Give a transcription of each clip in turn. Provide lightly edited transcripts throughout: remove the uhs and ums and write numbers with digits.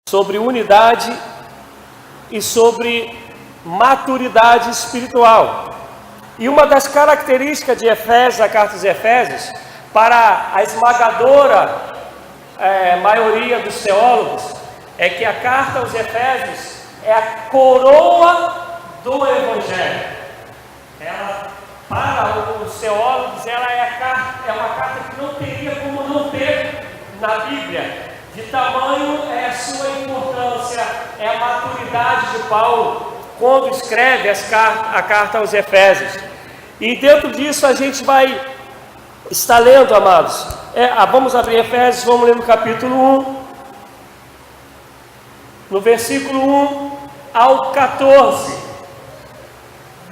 sobre unidade e sobre maturidade espiritual. E uma das características de Efésios, da carta dos Efésios, para a esmagadora maioria dos teólogos, é que a carta aos Efésios é a coroa do Evangelho. Ela, para os teólogos, ela é uma carta que não teria como não ter na Bíblia. De tamanho é a sua importância, é a maturidade de Paulo quando escreve a carta aos Efésios. E dentro disso a gente vai estar lendo, amados. Vamos abrir Efésios, vamos ler no capítulo 1, no versículo 1 ao 14.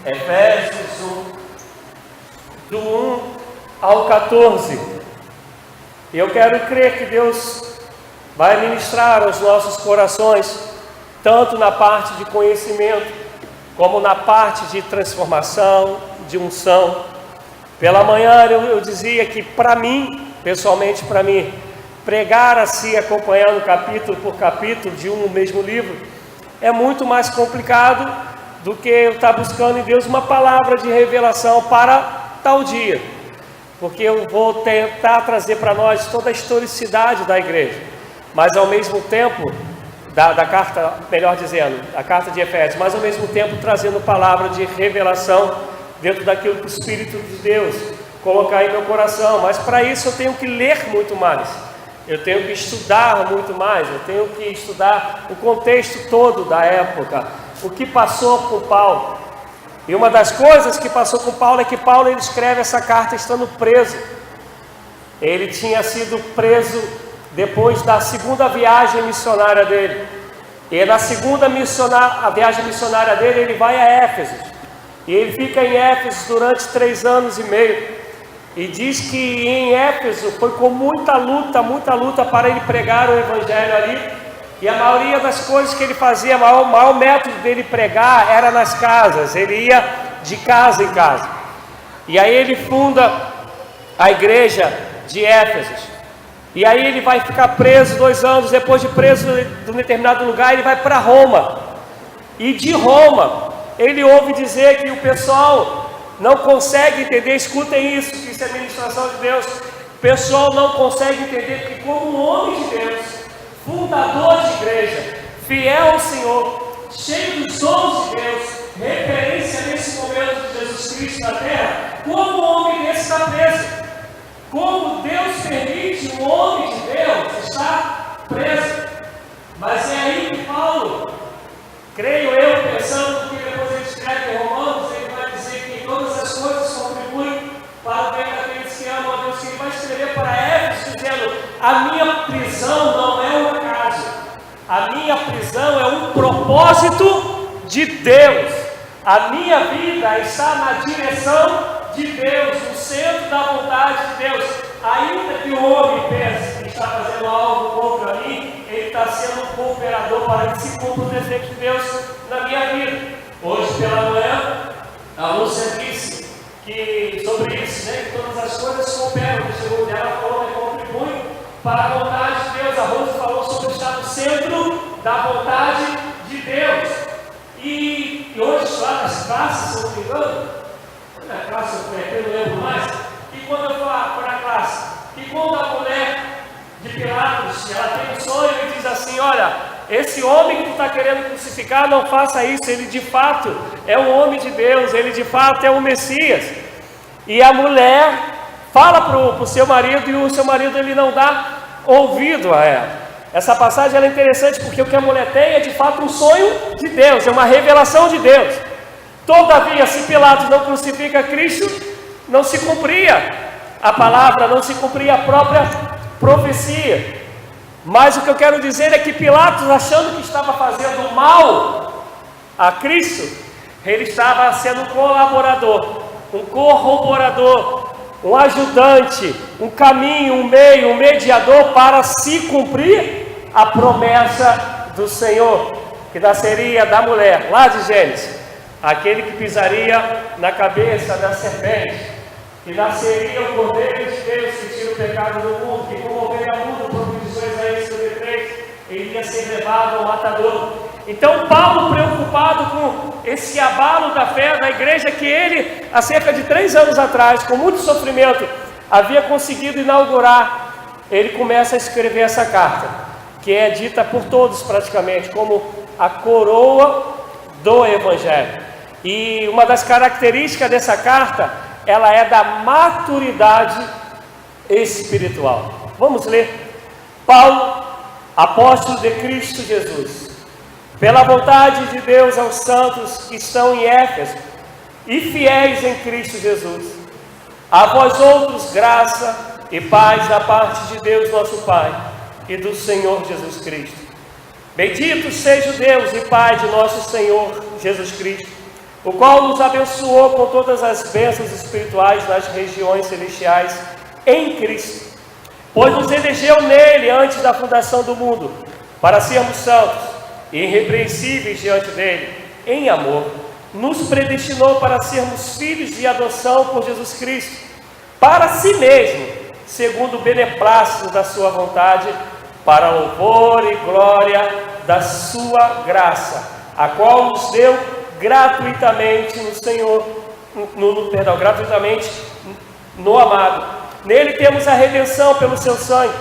Efésios 1, do 1 ao 14. E eu quero crer que Deus vai ministrar aos nossos corações, tanto na parte de conhecimento, como na parte de transformação, de unção. Pela manhã eu dizia que para mim, pessoalmente para mim, pregar assim, acompanhando capítulo por capítulo de um mesmo livro, é muito mais complicado do que eu estar buscando em Deus uma palavra de revelação para tal dia. Porque eu vou tentar trazer para nós toda a historicidade da igreja. Mas ao mesmo tempo, da carta, melhor dizendo, a carta de Efésios, mas ao mesmo tempo trazendo palavra de revelação dentro daquilo que o Espírito de Deus colocar em meu coração. Mas para isso eu tenho que ler muito mais, eu tenho que estudar muito mais, eu tenho que estudar o contexto todo da época, o que passou com Paulo. E uma das coisas que passou com Paulo é que Paulo ele escreve essa carta estando preso. Ele tinha sido preso depois da segunda viagem missionária dele. E na segunda viagem missionária dele, ele vai a Éfeso. E ele fica em Éfeso durante 3 anos e meio. E diz que em Éfeso foi com muita luta para ele pregar o evangelho ali. E a maioria das coisas que ele fazia, o maior método dele pregar era nas casas. Ele ia de casa em casa. E aí ele funda a igreja de Éfeso. E aí ele vai ficar preso 2 anos. Depois de preso de um determinado lugar, ele vai para Roma. E de Roma, ele ouve dizer que o pessoal não consegue entender. Escutem isso, que isso é ministração de Deus. O pessoal não consegue entender que como um homem de Deus, fundador de igreja, fiel ao Senhor, cheio dos dons de Deus, referência nesse momento de Jesus Cristo na terra, como um homem desse está preso. Como Deus permite um homem de Deus estar preso. Mas é aí que Paulo, creio eu, pensando que depois ele escreve em Romanos, ele vai dizer que todas as coisas contribuem para o bem daqueles que amam a Deus, que ele vai escrever para Éfeso dizendo: a minha prisão não é um acaso, a minha prisão é um propósito de Deus, a minha vida está na direção de Deus, no centro da vontade de Deus. Ainda que o homem pense que está fazendo algo contra mim, ele está sendo um cooperador para que se cumpra o desejo de Deus na minha vida. Hoje pela manhã, a Lúcia disse que sobre isso, né, que todas as coisas cooperam, segundo ela falou, contribuem para a vontade de Deus. A Lúcia falou sobre estar no centro da vontade de Deus. E hoje lá nas classes, se não me engano, na classe eu não lembro mais, e quando eu for na classe, e quando a mulher de Pilatos, ela tem um sonho e diz assim: olha, esse homem que tu está querendo crucificar, não faça isso, ele de fato é um homem de Deus, ele de fato é o Messias. E a mulher fala para o seu marido, e o seu marido ele não dá ouvido a ela. Essa passagem ela é interessante porque o que a mulher tem é de fato um sonho de Deus, é uma revelação de Deus. Todavia, se Pilatos não crucifica Cristo, não se cumpria a palavra, não se cumpria a própria profecia. Mas o que eu quero dizer é que Pilatos, achando que estava fazendo mal a Cristo, ele estava sendo um colaborador, um corroborador, um ajudante, um caminho, um meio, um mediador para se cumprir a promessa do Senhor, que nasceria da mulher, lá de Gênesis. Aquele que pisaria na cabeça da serpente, que nasceria o Cordeiro de Deus que tira o pecado do mundo, que como ovelha muda, profetiçou Isaías 53, ele ia ser levado ao matadouro. Então Paulo, preocupado com esse abalo da fé da igreja que ele, há cerca de 3 anos atrás, com muito sofrimento, havia conseguido inaugurar, ele começa a escrever essa carta, que é dita por todos praticamente como a coroa do Evangelho. E uma das características dessa carta, ela é da maturidade espiritual. Vamos ler. Paulo, apóstolo de Cristo Jesus, pela vontade de Deus aos santos que estão em Éfeso e fiéis em Cristo Jesus, a vós outros graça e paz da parte de Deus nosso Pai e do Senhor Jesus Cristo. Bendito seja o Deus e Pai de nosso Senhor Jesus Cristo, o qual nos abençoou com todas as bênçãos espirituais nas regiões celestiais em Cristo, pois nos elegeu nele antes da fundação do mundo, para sermos santos e irrepreensíveis diante dele, em amor, nos predestinou para sermos filhos de adoção por Jesus Cristo, para si mesmo, segundo o beneplácito da sua vontade, para louvor e glória da sua graça, a qual nos deu gratuitamente no Senhor, gratuitamente no amado. Nele temos a redenção pelo seu sangue,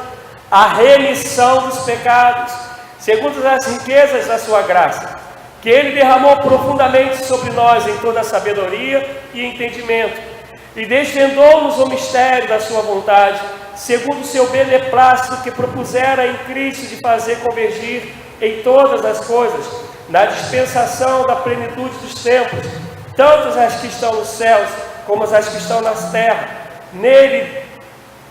a remissão dos pecados, segundo as riquezas da sua graça, que ele derramou profundamente sobre nós em toda a sabedoria e entendimento, e desvendou-nos o mistério da sua vontade, segundo o seu beneplácito que propusera em Cristo de fazer convergir em todas as coisas, na dispensação da plenitude dos tempos, tanto as que estão nos céus, como as que estão nas terras. Nele,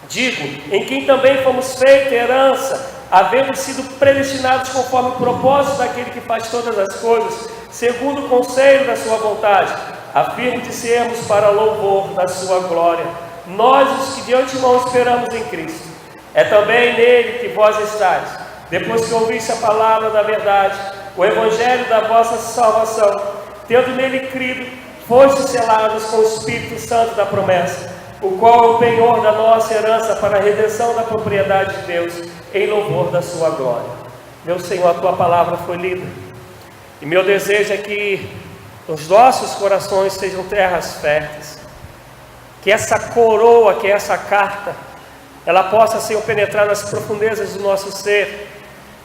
digo, em quem também fomos feitos herança, havendo sido predestinados conforme o propósito daquele que faz todas as coisas, segundo o conselho da sua vontade, a fim de sermos para louvor da sua glória, nós os que de antemão esperamos em Cristo. É também nele que vós estáis, depois que ouviste a palavra da verdade, o evangelho da vossa salvação, tendo nele crido, fostes selados com o Espírito Santo da promessa, o qual é o penhor da nossa herança para a redenção da propriedade de Deus, em louvor da sua glória. Meu Senhor, a tua palavra foi lida, e meu desejo é que os nossos corações sejam terras férteis, que essa coroa, que essa carta, ela possa, Senhor, penetrar nas profundezas do nosso ser,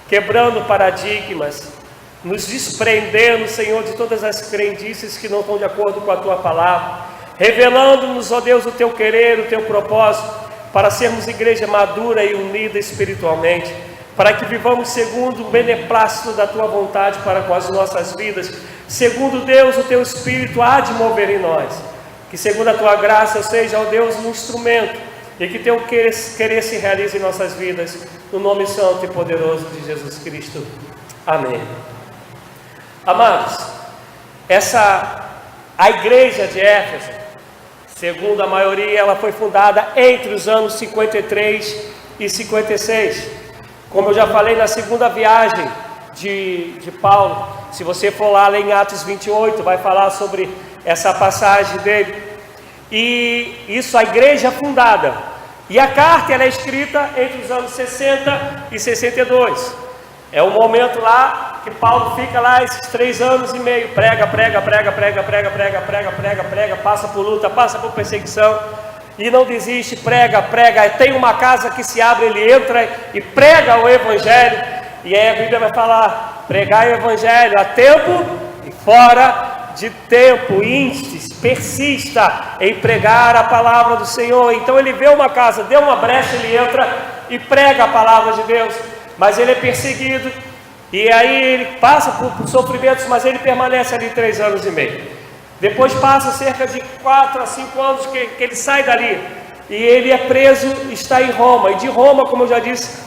quebrando paradigmas, nos desprendendo, Senhor, de todas as crendices que não estão de acordo com a tua palavra, revelando-nos, ó Deus, o teu querer, o teu propósito, para sermos igreja madura e unida espiritualmente, para que vivamos segundo o beneplácito da tua vontade para com as nossas vidas, segundo Deus, o teu Espírito há de mover em nós, que segundo a tua graça eu seja, ó Deus, um instrumento, e que teu querer se realize em nossas vidas, no nome santo e poderoso de Jesus Cristo. Amém. Amados, a igreja de Éfeso, segundo a maioria, ela foi fundada entre os anos 53 e 56. Como eu já falei na segunda viagem de Paulo, se você for lá ler em Atos 28, vai falar sobre essa passagem dele. E isso, a igreja fundada. E a carta, ela é escrita entre os anos 60 e 62. É o momento lá que Paulo fica lá esses 3 anos e meio, prega, passa por luta, passa por perseguição, e não desiste, prega, tem uma casa que se abre, ele entra e prega o evangelho, e aí a Bíblia vai falar, pregai o evangelho a tempo e fora de tempo, instes, persista em pregar a palavra do Senhor. Então ele vê uma casa, deu uma brecha, ele entra e prega a palavra de Deus, mas ele é perseguido, e aí ele passa por sofrimentos, mas ele permanece ali 3 anos e meio. Depois passa cerca de 4 a 5 anos que ele sai dali, e ele é preso, está em Roma, e de Roma, como eu já disse,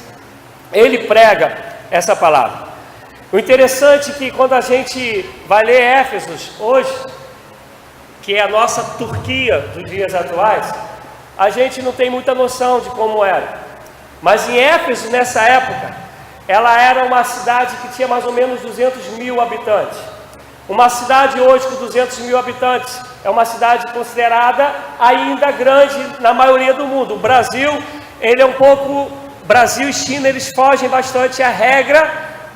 ele prega essa palavra. O interessante é que quando a gente vai ler Éfeso hoje, que é a nossa Turquia dos dias atuais, a gente não tem muita noção de como era. Mas em Éfeso, nessa época, ela era uma cidade que tinha mais ou menos 200 mil habitantes. Uma cidade hoje com 200 mil habitantes é uma cidade considerada ainda grande na maioria do mundo. O Brasil, ele é um pouco... Brasil e China, eles fogem bastante à regra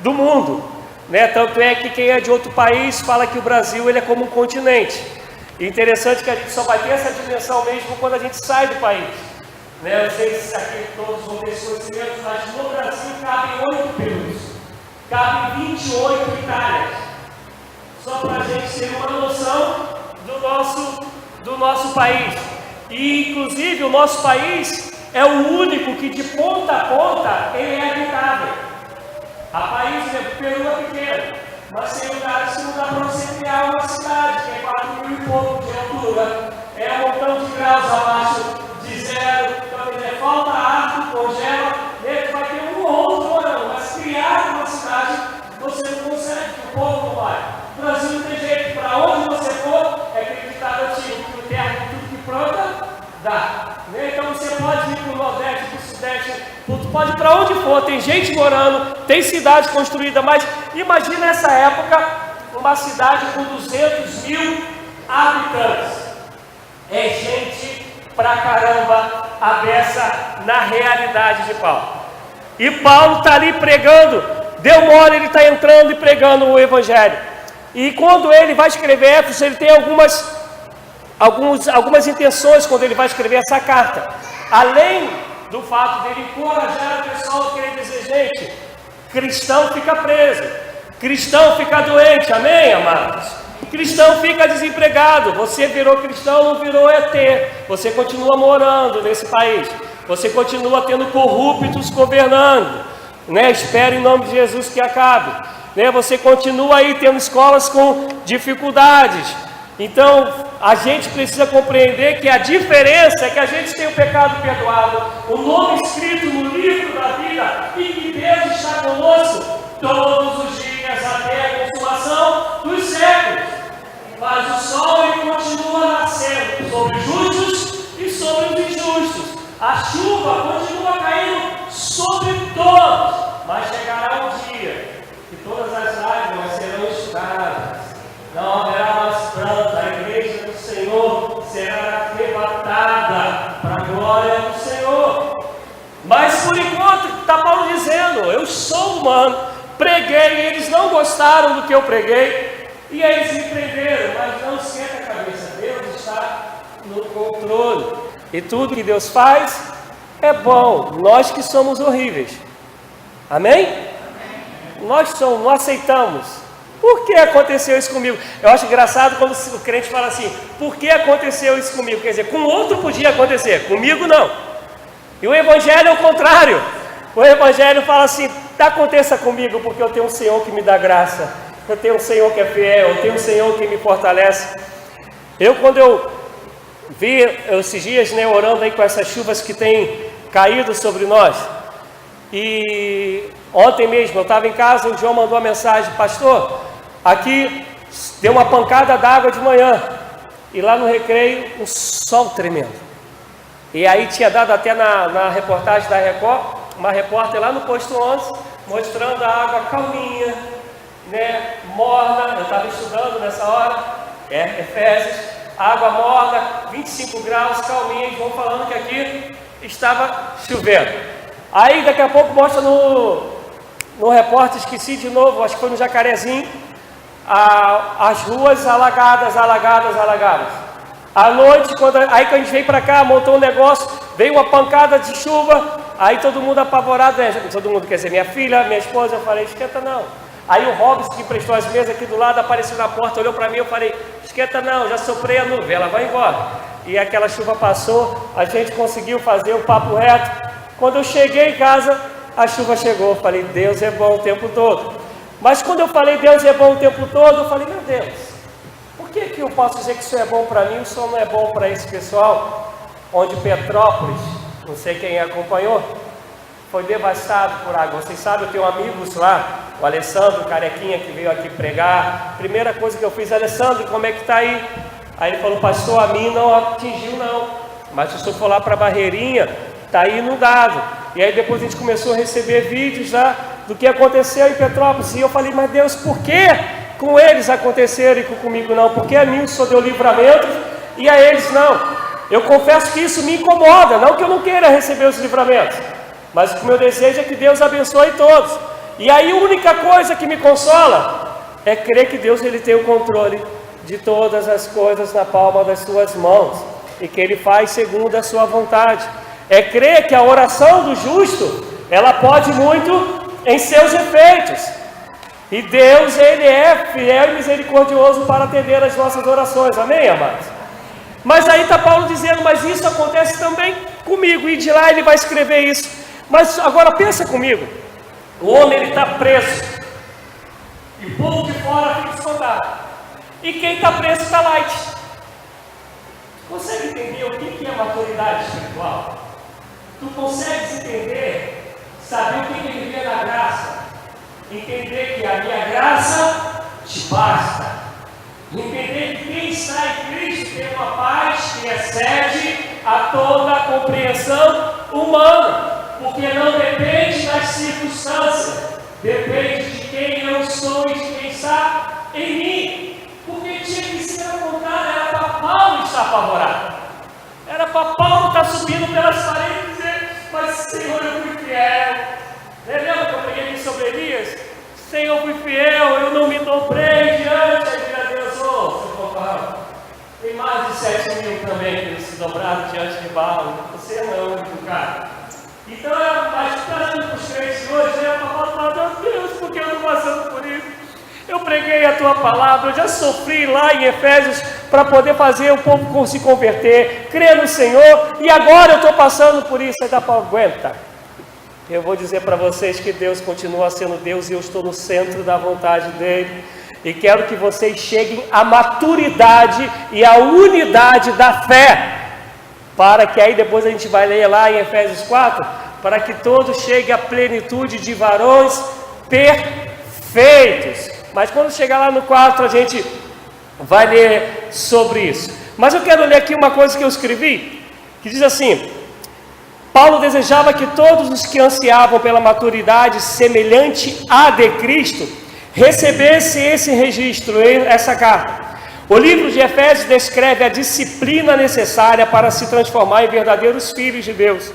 do mundo, né? Tanto é que quem é de outro país fala que o Brasil ele é como um continente. E interessante que a gente só vai ter essa dimensão mesmo quando a gente sai do país, né? Eu sei se aqui todos vão ter esse conhecimento, mas no Brasil cabem 8 períodos, cabem 28 Itálias. Só para a gente ter uma noção do nosso país. E inclusive o nosso país é o único que de ponta a ponta ele é habitável. Há países, o Peru é pequeno, mas tem lugares que não dá para você criar uma cidade, que é 4.000 e pouco de altura, é um montão de graus abaixo de zero, então falta ar, congela, vai ter um ou outro morando, mas criar uma cidade você não consegue, o povo não vai. O Brasil não tem jeito, para onde você for, é aquele ditado antigo, que terra de tudo que planta, dá. Então você pode ir para o Nordeste, para o Sudeste, pode ir para onde for, tem gente morando, tem cidade construída, mas imagina essa época, uma cidade com 200.000 habitantes. É gente pra caramba a beça na realidade de Paulo. E Paulo está ali pregando, deu mole, ele está entrando e pregando o Evangelho. E quando ele vai escrever Éfeso, ele tem algumas intenções quando ele vai escrever essa carta. Além do fato dele encorajar o pessoal a querer dizer, gente, cristão fica preso, cristão fica doente, amém, amados? Cristão fica desempregado, você virou cristão, não virou ET, você continua morando nesse país, você continua tendo corruptos governando, né? Espero em nome de Jesus que acabe, né? Você continua aí tendo escolas com dificuldades. Então, a gente precisa compreender que a diferença é que a gente tem o pecado perdoado, o nome escrito no livro da vida e que Deus está conosco todos os dias até a consumação dos séculos. Mas o sol ele continua nascendo sobre os justos e sobre os injustos. A chuva continua caindo sobre todos, mas chegará um dia que todas as lágrimas serão enxugadas. Não haverá mais pranto, a igreja do Senhor será arrebatada para a glória do Senhor. Mas por enquanto, está Paulo dizendo, eu sou humano, preguei, eles não gostaram do que eu preguei, e aí eles me prenderam, mas não esquenta a cabeça, Deus está no controle, e tudo que Deus faz é bom, nós que somos horríveis, amém? Nós não aceitamos. Por que aconteceu isso comigo? Eu acho engraçado quando o crente fala assim, por que aconteceu isso comigo? Quer dizer, com outro podia acontecer, comigo não. E o Evangelho é o contrário. O Evangelho fala assim, aconteça comigo porque eu tenho um Senhor que me dá graça, eu tenho um Senhor que é fiel, eu tenho um Senhor que me fortalece. Quando eu vi esses dias, né, orando aí com essas chuvas que têm caído sobre nós, e ontem mesmo eu estava em casa, o João mandou uma mensagem, pastor, aqui deu uma pancada d'água de manhã, e lá no recreio, um sol tremendo. E aí tinha dado até na reportagem da Record, uma repórter lá no posto 11, mostrando a água calminha, né, morna, eu estava estudando nessa hora, Efésios, água morna, 25 graus, calminha, e vão falando que aqui estava chovendo. Aí daqui a pouco mostra no repórter, esqueci de novo, acho que foi no Jacarezinho, as ruas alagadas. À noite, aí que a gente veio para cá, montou um negócio, veio uma pancada de chuva, aí todo mundo apavorado, né? Todo mundo, quer dizer, minha filha, minha esposa, eu falei, esquenta não. Aí o Robson, que emprestou as mesas aqui do lado, apareceu na porta, olhou para mim, eu falei, esquenta não, já soprei a nuvem, ela vai embora. E aquela chuva passou, a gente conseguiu fazer o papo reto. Quando eu cheguei em casa, a chuva chegou, eu falei, Deus é bom o tempo todo. Mas quando eu falei, Deus é bom o tempo todo, eu falei, meu Deus, por que eu posso dizer que isso é bom para mim, isso não é bom para esse pessoal? Onde Petrópolis, não sei quem acompanhou, foi devastado por água. Vocês sabem, eu tenho amigos lá, o Alessandro Carequinha, que veio aqui pregar. Primeira coisa que eu fiz, Alessandro, como é que está aí? Aí ele falou, pastor, a mim não atingiu não, mas se o senhor for lá para a Barreirinha, está aí inundado. E aí depois a gente começou a receber vídeos lá do que aconteceu em Petrópolis. E eu falei, mas Deus, por que com eles aconteceram e comigo não? Porque a mim o Senhor deu livramento e a eles não. Eu confesso que isso me incomoda, não que eu não queira receber os livramentos, mas o meu desejo é que Deus abençoe todos. E aí a única coisa que me consola é crer que Deus ele tem o controle de todas as coisas na palma das suas mãos e que Ele faz segundo a sua vontade. É crer que a oração do justo, ela pode muito em seus efeitos. E Deus, Ele é fiel e misericordioso para atender as nossas orações. Amém, amados? Mas aí está Paulo dizendo, mas isso acontece também comigo. E de lá ele vai escrever isso. Mas agora pensa comigo. O homem ele está preso. E o povo de fora fica escondado. E quem está preso está light. Consegue entender o que é maturidade espiritual? Tu consegues entender, saber o que é viver na graça? Entender que a minha graça te basta. Entender que quem está em Cristo tem uma paz que excede a toda a compreensão humana. Porque não depende das circunstâncias, depende de quem eu sou e de quem está em mim. Porque tinha que ser ao contrário, era para Paulo estar apavorado. Era para Paulo estar subindo pelas paredes e dizer, mas Senhor, eu fui fiel. Lembra que eu peguei aqui sobre Elias? Senhor, eu fui fiel, eu não me dobrei diante de Deus. Seu Paulo, tem mais de 7.000 também que se dobraram diante de Baal. Você não, meu cara. Então, acho que trazendo para os crentes hoje, é para falar, meu Deus, porque eu estou passando por isso? Eu preguei a tua palavra, eu já sofri lá em Efésios para poder fazer o povo se converter, crer no Senhor, e agora eu estou passando por isso. Aí dá para aguentar. Eu vou dizer para vocês que Deus continua sendo Deus e eu estou no centro da vontade dEle. E quero que vocês cheguem à maturidade e à unidade da fé. Para que aí depois a gente vai ler lá em Efésios 4, para que todos cheguem à plenitude de varões perfeitos. Mas quando chegar lá no 4 a gente vai ler sobre isso. Mas eu quero ler aqui uma coisa que eu escrevi, que diz assim: Paulo desejava que todos os que ansiavam pela maturidade semelhante à de Cristo, recebessem esse registro, essa carta. O livro de Efésios descreve a disciplina necessária para se transformar em verdadeiros filhos de Deus.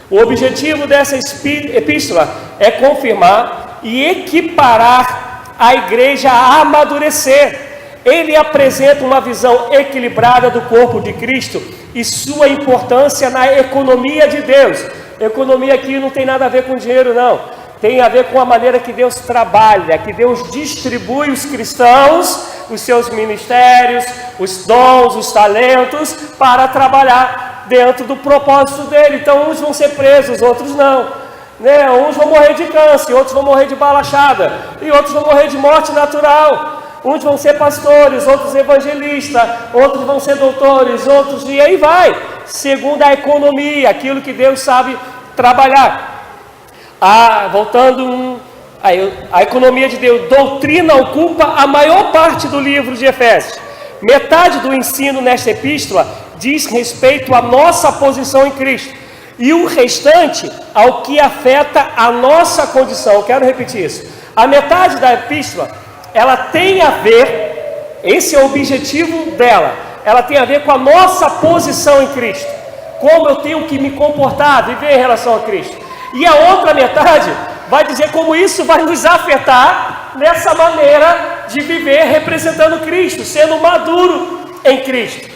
O objetivo dessa epístola é confirmar e equiparar a igreja a amadurecer. Ele apresenta uma visão equilibrada do corpo de Cristo e sua importância na economia de Deus. Economia aqui não tem nada a ver com dinheiro, não. Tem a ver com a maneira que Deus trabalha, que Deus distribui os cristãos, os seus ministérios, os dons, os talentos, para trabalhar dentro do propósito dele. Então uns vão ser presos, outros não. Uns vão morrer de câncer, outros vão morrer de balachada, e outros vão morrer de morte natural. Uns vão ser pastores, outros evangelistas, outros vão ser doutores, outros, e aí vai, segundo a economia, aquilo que Deus sabe trabalhar. Voltando a economia de Deus, doutrina ocupa a maior parte do livro de Efésios. Metade do ensino nesta epístola diz respeito à nossa posição em Cristo, e o restante ao que afeta a nossa condição. Eu quero repetir isso. A metade da epístola, ela tem a ver, esse é o objetivo dela, ela tem a ver com a nossa posição em Cristo, como eu tenho que me comportar, viver em relação a Cristo. E a outra metade vai dizer como isso vai nos afetar nessa maneira de viver representando Cristo, sendo maduro em Cristo.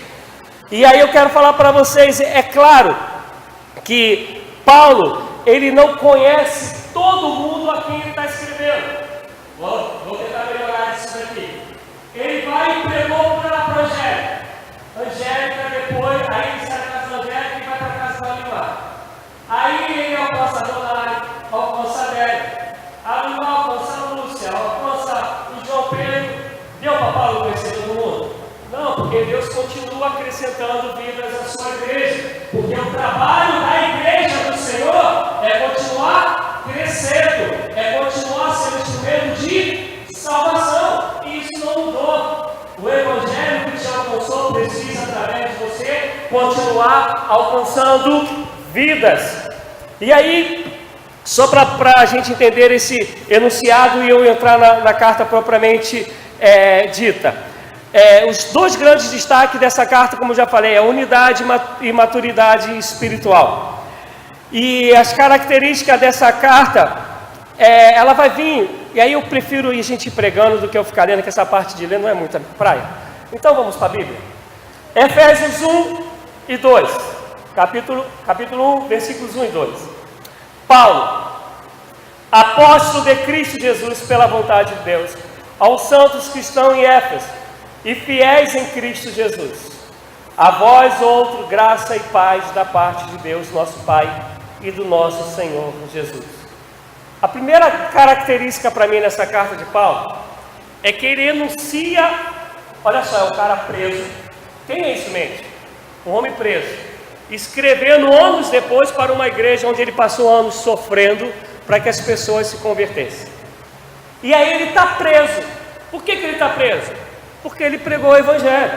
E aí eu quero falar para vocês, é claro que Paulo, ele não conhece todo mundo a quem ele está escrevendo. Vou tentar melhorar isso daqui. Ele vai e pregou para a Angélica. Angélica depois, aí ele sai da casa da Angélica e vai para a casa da Alimar. Aí ele alcança a Dona Lari, alcança a Adélia. A Alimar alcança a Lúcia, alcança o João Pedro. Deu para Paulo conhecer todo mundo? Não, porque Deus continua acrescentando vidas à sua igreja. Porque o trabalho da igreja do Senhor é continuar crescendo, é continuar sendo instrumento de salvação. E isso não mudou. O evangelho que te alcançou precisa, através de você, continuar alcançando vidas. E aí, só para a gente entender esse enunciado e eu entrar na carta propriamente dita. Os dois grandes destaques dessa carta, como já falei, é a unidade e maturidade espiritual. E as características dessa carta ela vai vir, e aí eu prefiro ir a gente pregando do que eu ficar lendo, que essa parte de ler não é muita praia. Então vamos para a Bíblia. Efésios 1 e 2, capítulo 1, versículos 1 e 2. Paulo, apóstolo de Cristo Jesus pela vontade de Deus, aos santos que estão em Éfeso e fiéis em Cristo Jesus, a vós outro, graça e paz da parte de Deus, nosso Pai, e do nosso Senhor Jesus. A primeira característica para mim nessa carta de Paulo é que ele enuncia, olha só, é um cara preso. Quem é isso, mente? Um homem preso, escrevendo anos depois para uma igreja onde ele passou anos sofrendo para que as pessoas se convertessem. E aí ele está preso. Por que ele está preso? Porque ele pregou o Evangelho.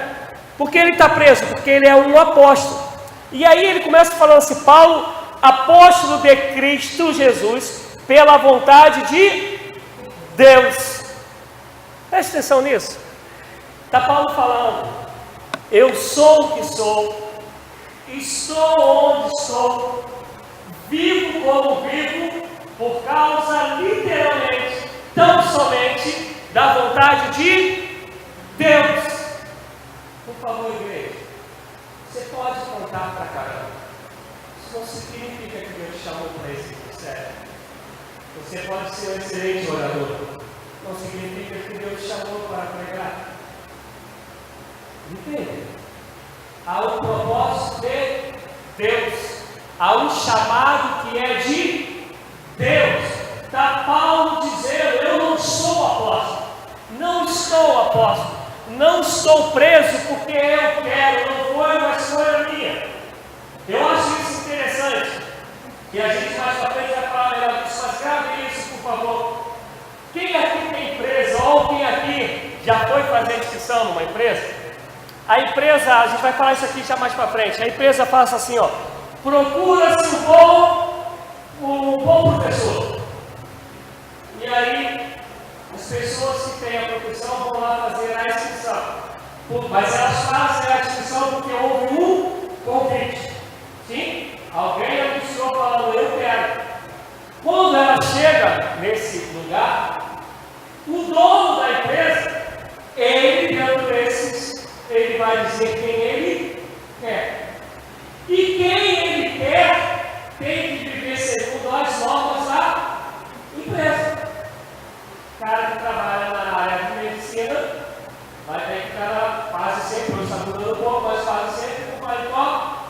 Por que ele está preso? Porque ele é um apóstolo. E aí ele começa falando assim: Paulo, apóstolo de Cristo Jesus, pela vontade de Deus. Preste atenção nisso. Está Paulo falando: eu sou o que sou, estou onde estou, vivo como vivo, por causa, literalmente, tão somente, da vontade de Deus. Por favor, igreja, você pode contar pra caramba. Isso não significa que Deus te chamou para esse ministério. Você pode ser um excelente orador. Não significa que Deus te chamou para pregar. Entende? Há um propósito de Deus. Há um chamado que é de Deus. Está Paulo dizendo: eu não sou apóstolo. Não estou apóstolo. Não estou preso porque eu quero. Não foi uma escolha minha. Eu acho isso interessante. E a gente mais para frente vai falar melhor disso. Mas grave isso, por favor. Quem aqui tem empresa, ou quem aqui já foi fazer inscrição numa empresa? A empresa, a gente vai falar isso aqui já mais para frente. A empresa faz assim, ó: procura-se um bom professor. E aí, as pessoas que têm a profissão vão lá fazer a inscrição. Mas elas fazem a inscrição porque houve um convite. Sim? Alguém anunciou falando: eu quero. Quando ela chega nesse lugar, o dono da empresa, ele dando ele vai dizer quem ele quer. E quem ele quer tem que viver segundo as normas da empresa. O cara que trabalha na área de medicina vai ter que estar quase sempre, eu estou mudando um pouco, mas quase sempre com paletó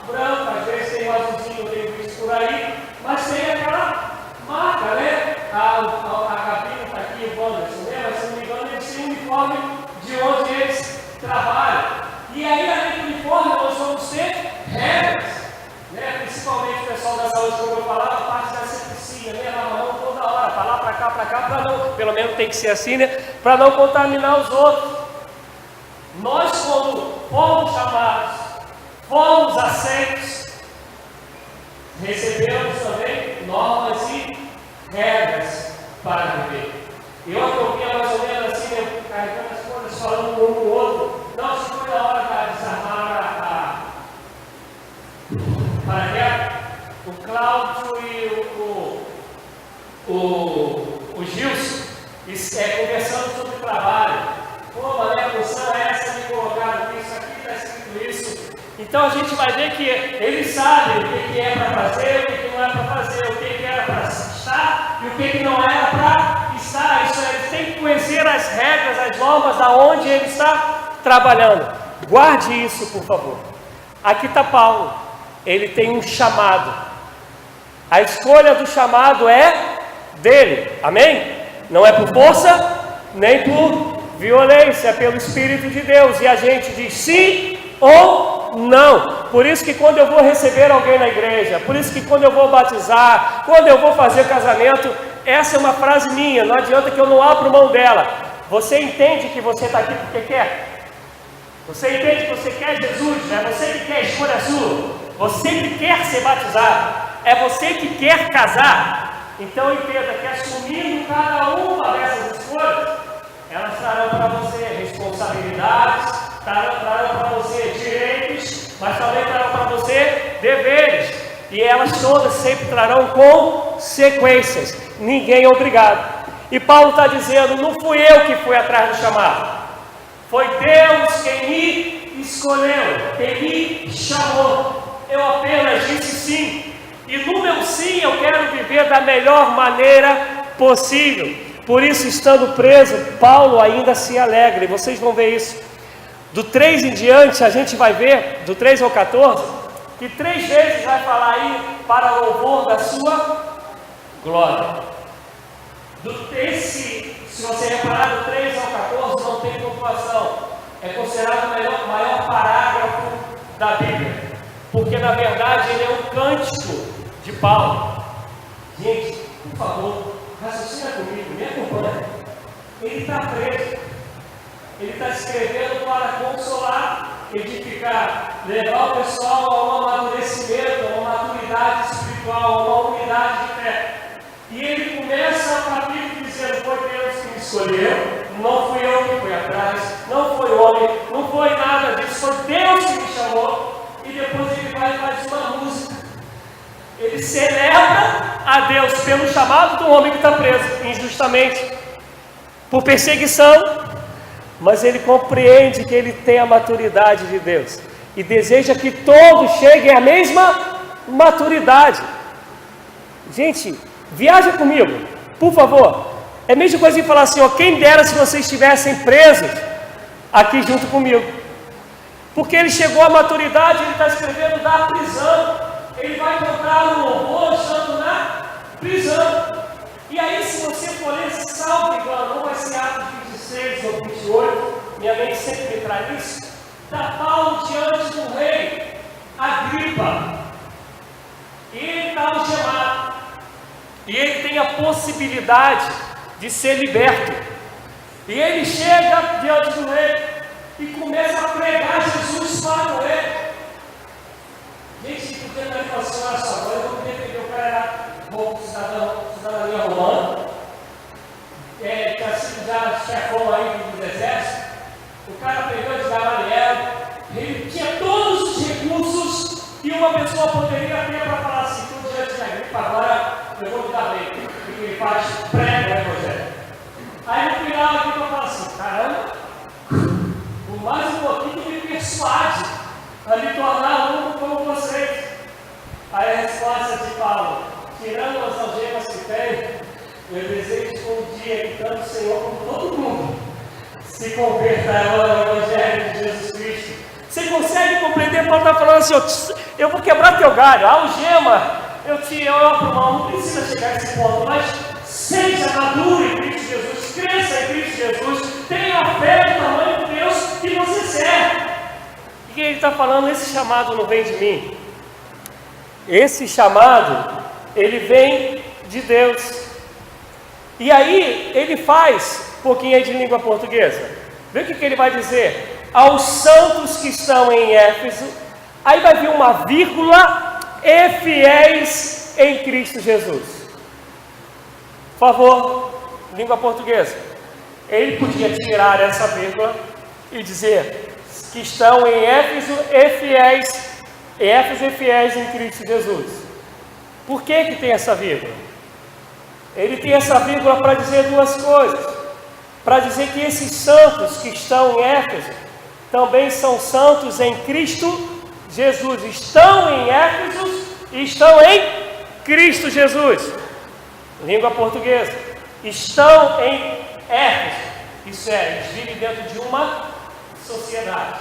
branco. Às vezes tem um azulzinho, eu tenho visto por aí, mas tem aquela marca, né? A cabine está aqui, o Wanderson, né? Mas se não me engano, eles têm um uniforme de onde eles trabalham. E aí, além do uniforme, nós vamos ter regras, né? Principalmente o pessoal da saúde, como eu falava, a parte da asepsia, né? Lava a mão toda hora, para lá, para cá, para não, pelo menos tem que ser assim, né? Para não contaminar os outros. Nós, quando fomos chamados, fomos aceitos, recebemos também normas e regras para viver. Eu acompanhei mais ou menos assim, né? Carregando as coisas, falando um com o outro. Não, se foi a hora de desarmar para guerra, o Cláudio e o Gilson conversando sobre o trabalho. Pô, mas a função é essa, me colocaram isso aqui, está escrito isso. Então a gente vai ver que eles sabem o que é para fazer, o que não é para fazer, o que era para estar e o que não era para estar. Isso eles têm que conhecer as regras, as normas da onde ele está trabalhando. Guarde isso, por favor. Aqui está Paulo. Ele tem um chamado. A escolha do chamado é dele. Amém? Não é por força, nem por violência, é pelo Espírito de Deus. E a gente diz sim ou não. Por isso que quando eu vou receber alguém na igreja, por isso que quando eu vou batizar, quando eu vou fazer casamento, essa é uma frase minha. Não adianta que eu não abro mão dela. Você entende que você está aqui porque quer? Você entende que você quer Jesus? É você que quer, a escolha é sua. Você que quer ser batizado. É você que quer casar. Então entenda que assumindo cada uma dessas escolhas, elas trarão para você responsabilidades, trarão para você direitos, mas também trarão para você deveres. E elas todas sempre trarão consequências. ninguém é obrigado. E Paulo está dizendo, não fui eu que fui atrás do chamado, foi Deus quem me escolheu, quem me chamou. Eu apenas disse sim, e no meu sim eu quero viver da melhor maneira possível. Por isso, estando preso, Paulo ainda se alegra, e vocês vão ver isso. Do 3 em diante, a gente vai ver, do 3 ao 14, que 3 vezes vai falar aí para louvor da sua glória. Se você reparar, do 3 ao 14 não tem pontuação. É considerado o maior parágrafo da Bíblia, porque na verdade ele é um cântico de Paulo. Gente, por favor, raciocina comigo, me acompanha. Ele está preso, ele está escrevendo para consolar, edificar, levar o pessoal a um amadurecimento, a uma maturidade espiritual, a uma unidade de fé. E ele começa o capítulo dizendo, foi Deus que me escolheu, não fui eu que fui atrás, não foi homem, não foi nada disso, foi Deus que me chamou. E depois ele vai e faz uma música. Ele celebra a Deus pelo chamado do homem que está preso, injustamente, por perseguição, mas ele compreende que ele tem a maturidade de Deus, e deseja que todos cheguem à mesma maturidade. Gente, viaja comigo, por favor. É a mesma coisa que falar assim, ó, quem dera se vocês estivessem presos aqui junto comigo. Porque ele chegou à maturidade, ele está escrevendo da prisão. Ele vai encontrar o louvor estando na prisão. E aí, se você for ler, salvo engano, não vai ser Atos 26 ou 28, minha mente sempre me traz isso. Está Paulo diante do rei Agripa. E ele está algemado. E ele tem a possibilidade de ser liberto. E ele chega diante do rei e começa a pregar Jesus para o rei. Gente, porque não é assim, olha só, agora eu vou entender que o cara era cidadania romana, que assim já chefou aí dos exércitos. O cara pegou de Gamaliel, ele tinha todos os recursos que uma pessoa poderia ter para falar assim, estou diante da gripe, agora eu vou me dar bem, porque ele faz prego o evangelho. Aí no final a gripe fala assim, caramba, por mais um pouquinho me persuade a me tornar um como vocês. Aí a resposta de Paulo, tirando as algemas que tem, eu desejo que um dia que tanto o Senhor como todo mundo se converta ao Evangelho de Jesus Cristo. Você consegue compreender? Paulo está falando assim, eu vou quebrar teu galho, a algema, eu aprovo, não precisa chegar a esse ponto, mas seja maduro em Cristo Jesus, cresça em Cristo Jesus, tenha fé no tamanho de Deus que você serve. O que ele está falando? Esse chamado não vem de mim. Esse chamado, ele vem de Deus. E aí, ele faz um pouquinho aí de língua portuguesa. Vê o que ele vai dizer? Aos santos que estão em Éfeso, aí vai vir uma vírgula, e fiéis em Cristo Jesus. Por favor, língua portuguesa. Ele podia tirar essa vírgula e dizer que estão em Éfeso e fiéis em Cristo Jesus. Por que tem essa vírgula? Ele tem essa vírgula para dizer duas coisas. Para dizer que esses santos que estão em Éfeso também são santos em Cristo Jesus. Estão em Éfeso e estão em Cristo Jesus. Língua portuguesa. Estão em Éfeso. Isso é, eles vivem dentro de uma sociedade.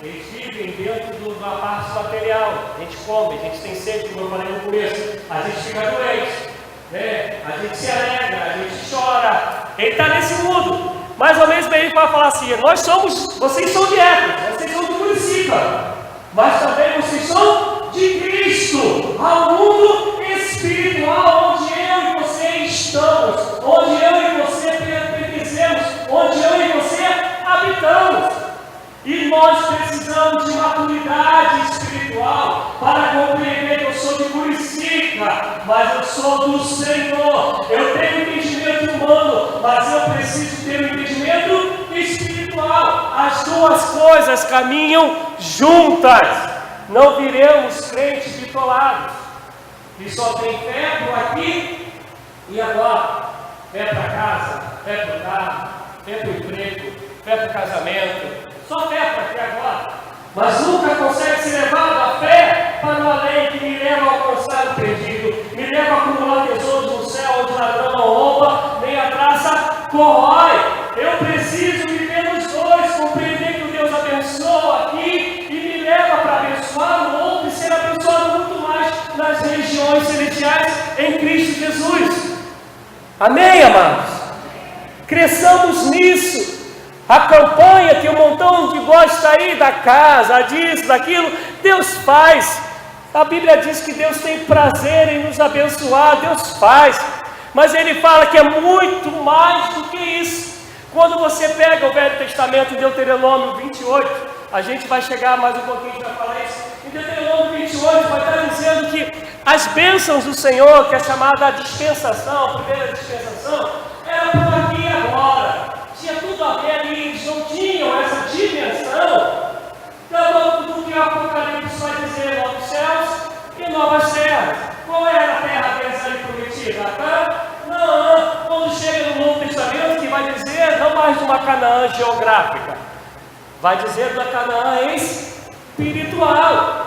Eles vivem dentro de uma parte material. A gente come, a gente tem sede, como eu falei no começo. A gente fica doente, né? A gente se alegra, a gente chora. Ele está nesse mundo. Mais ou menos bem ele vai falar assim: vocês são de Éfeso, vocês são de Curicica, mas também vocês são de Cristo. Ao mundo espiritual onde eu e você estamos, onde eu e você pertencemos, onde eu e você habitamos. E nós precisamos de maturidade espiritual para compreender que eu sou de Curicica, mas eu sou do Senhor. Eu tenho entendimento humano, mas eu preciso ter um entendimento espiritual. As duas coisas caminham juntas. Não viremos crentes bitolados, que só tem fé por aqui E agora? Vai para casa, vai para o carro, vai para o emprego, vai para o casamento. Só fé para aqui agora. Mas nunca consegue ser levado a fé para o além, que me leva a alcançar o perdido, me leva a acumular tesouros no céu, onde ladrão não rouba, nem a traça corrói. Eu preciso viver nos dois, compreender que o Deus abençoa aqui e me leva para abençoar o outro e ser abençoado muito mais nas regiões celestiais em Cristo Jesus. Amém, amados? Cresçamos nisso. A campanha que um montão de gosta aí da casa, disso, daquilo, Deus faz. A Bíblia diz que Deus tem prazer em nos abençoar, Deus faz. Mas Ele fala que é muito mais do que isso. Quando você pega o Velho Testamento, Deuteronômio 28, a gente vai chegar mais um pouquinho para falar isso. Em Deuteronômio 28 vai estar dizendo que as bênçãos do Senhor, que é chamada a dispensação, a primeira dispensação, era por aqui e agora. Tinha tudo a ver ali, eles não tinham essa dimensão do que o Apocalipse vai dizer, novos céus e novas terras. Qual era a terra deles ali prometida? Não, quando chega no Novo Testamento, que vai dizer não mais de uma Canaã geográfica, vai dizer da Canaã espiritual.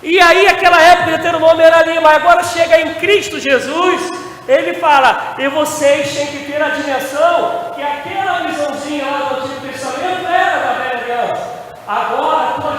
E aí aquela época de Deuteronômio era ali, mas agora chega em Cristo Jesus. Ele fala, e vocês têm que ter a dimensão que aquela visãozinha lá do Antigo Testamento era da velha aliança. Agora a tua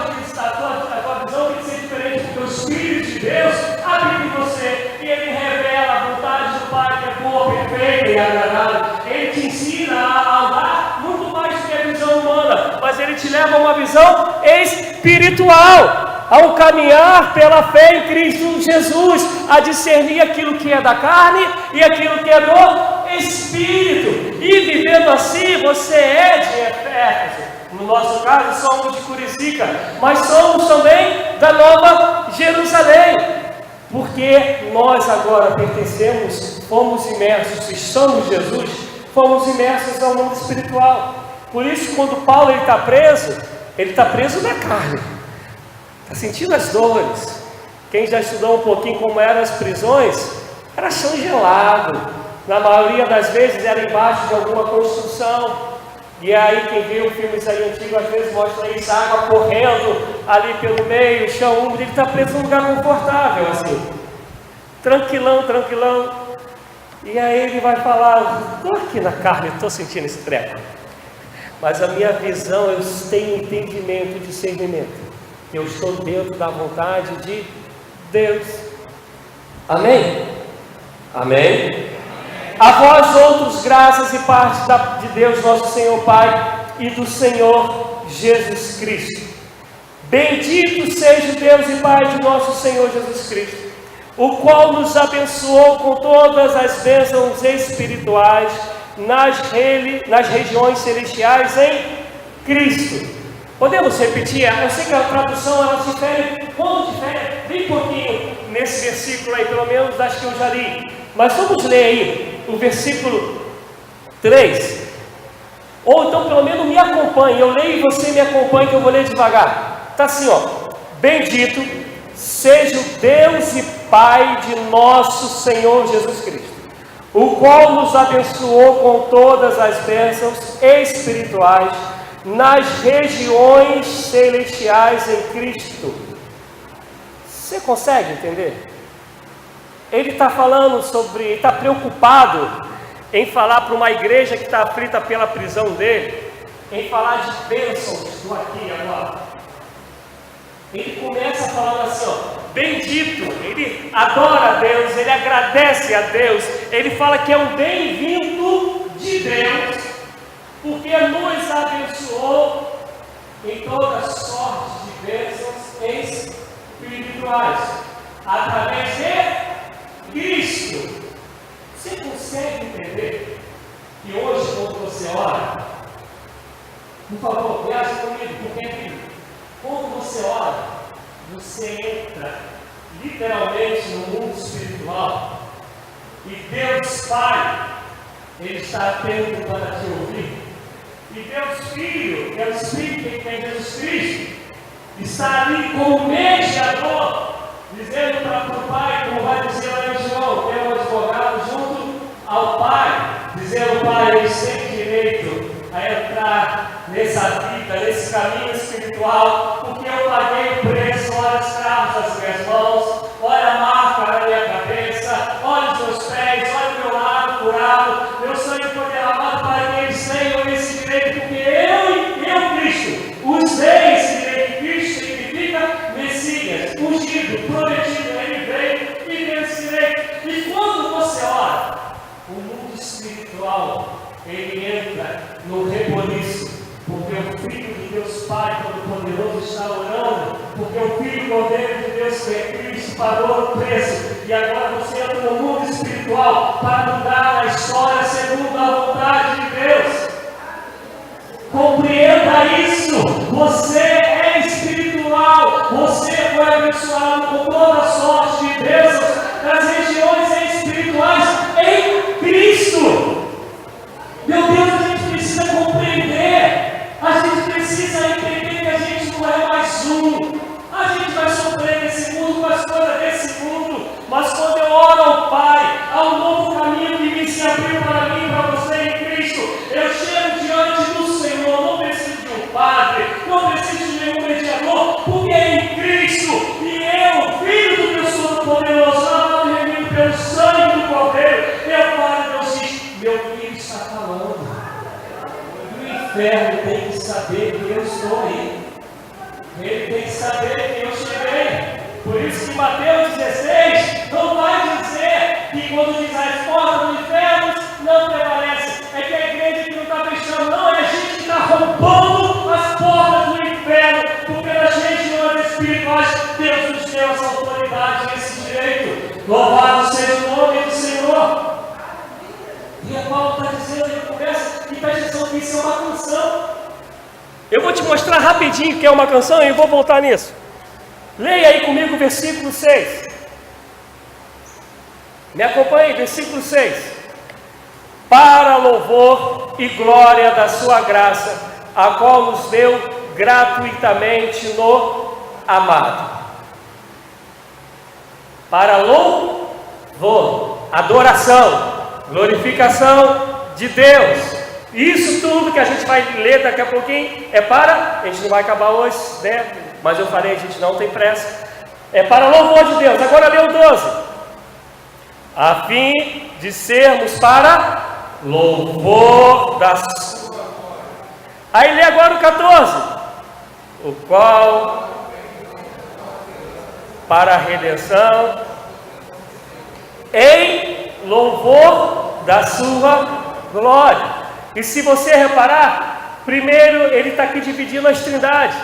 visão tem que ser diferente, porque o Espírito de Deus habita em você e Ele revela a vontade do Pai, que é boa, perfeita e agradável. Ele te ensina a andar muito mais do que a visão humana, mas Ele te leva a uma visão espiritual. Ao caminhar pela fé em Cristo Jesus, a discernir aquilo que é da carne e aquilo que é do Espírito, e vivendo assim, você é de Efésios, no nosso caso somos de Curicica, mas somos também da Nova Jerusalém, porque nós agora pertencemos, fomos imersos, estamos Jesus, fomos imersos ao mundo espiritual. Por isso, quando Paulo está preso na carne. Está sentindo as dores. Quem já estudou um pouquinho como eram as prisões, era chão gelado. Na maioria das vezes era embaixo de alguma construção. E aí quem viu filmes aí antigos às vezes mostra isso, a água correndo ali pelo meio, o chão úmido. Ele está preso num lugar confortável assim. Tranquilão. E aí ele vai falar, estou aqui na carne, estou sentindo esse treco. Mas a minha visão, eu tenho entendimento, discernimento. Eu estou dentro da vontade de Deus. Amém? Amém? A vós outros, graças e paz de Deus nosso Senhor Pai e do Senhor Jesus Cristo. Bendito seja o Deus e Pai de nosso Senhor Jesus Cristo, o qual nos abençoou com todas as bênçãos espirituais nas regiões celestiais em Cristo. Podemos repetir? Eu sei que a tradução ela difere, quando difere, bem pouquinho nesse versículo aí, pelo menos das que eu já li. Mas vamos ler aí o versículo 3. Ou então pelo menos me acompanhe, eu leio e você me acompanhe, que eu vou ler devagar. Está assim, ó. Bendito seja o Deus e Pai de nosso Senhor Jesus Cristo, o qual nos abençoou com todas as bênçãos espirituais nas regiões celestiais em Cristo. Você consegue entender? Ele está falando sobre, está preocupado em falar para uma igreja que está aflita pela prisão dele, em falar de bênçãos do aqui e agora. Ele começa falando assim, ó, bendito, ele adora a Deus, ele agradece a Deus, ele fala que é um bem-vindo de Deus, porque nos abençoou em toda sorte de bênçãos espirituais, através de Cristo. Você consegue entender que hoje, quando você ora, por favor, viaje comigo, porque quando você ora, você entra literalmente no mundo espiritual, e Deus Pai, Ele está atento para te ouvir. E Deus Filho, que é o Espírito que é Jesus Cristo, está ali como mediador, dizendo para o Pai, como vai dizer lá em João, que é um advogado junto ao Pai, dizendo: Pai, eles têm direito a entrar nessa vida, nesse caminho espiritual, porque eu paguei o preço. Olha os cravos das minhas mãos, olha a marca na minha cabeça, olha os meus pés, olha o meu lado curado, meu sangue foi derramado para que eles tenham esse direito, porque eu, Cristo, os dei esse direito. Cristo significa Messias, ungido, prometido. Ele veio e deu esse direito. E quando você ora, o mundo espiritual, ele entra no reboliço, porque o Filho de Deus Pai Todo-Poderoso está orando, porque o Filho Cordeiro de Deus, que é Cristo, pagou o preço, e agora você entra no mundo espiritual para mudar a história segundo a vontade de Deus. Compreenda isso. Você é espiritual, você foi abençoado com toda a sorte de bênçãos nas regiões espirituais em Cristo. Meu Deus, a gente precisa compreender, a gente precisa entender que a gente não é mais um. A gente vai sofrer nesse mundo com as coisas desse mundo, mas quando eu oro ao Pai, há um novo caminho que me se abriu para mim e para você em Cristo. Eu chego diante do Senhor, não preciso de um padre, não preciso de nenhum mediador, porque é em Cristo, e eu, Filho do Deus Todo-Poderoso, amado e remido pelo sangue do Cordeiro, eu falo, Deus diz: meu filho está falando. E o inferno tem que saber que eu estou aí. Ele tem que saber que eu cheguei. Por isso que Mateus 16 não vai dizer que quando diz as portas do inferno não prevalece. É que a igreja que não está fechando, não, é a gente que está roubando as portas do inferno, porque nas regiões espirituais Deus nos deu essa autoridade e esse direito. Louvado seja o nome do Senhor. E a Paulo está dizendo, ele começa, e presta atenção que isso é uma canção. Eu vou te mostrar rapidinho o que é uma canção e eu vou voltar nisso. Leia aí comigo o versículo 6. Me acompanhe, versículo 6. Para louvor e glória da sua graça, a qual nos deu gratuitamente no amado. Para louvor, adoração, glorificação de Deus. Isso tudo que a gente vai ler daqui a pouquinho é para, a gente não vai acabar hoje, né? Mas eu falei, a gente não tem pressa. É para louvor de Deus. Agora lê o 12. A fim de sermos para louvor da sua. Aí lê agora o 14. O qual para a redenção em louvor da sua glória. E se você reparar, primeiro ele está aqui dividindo as trindades.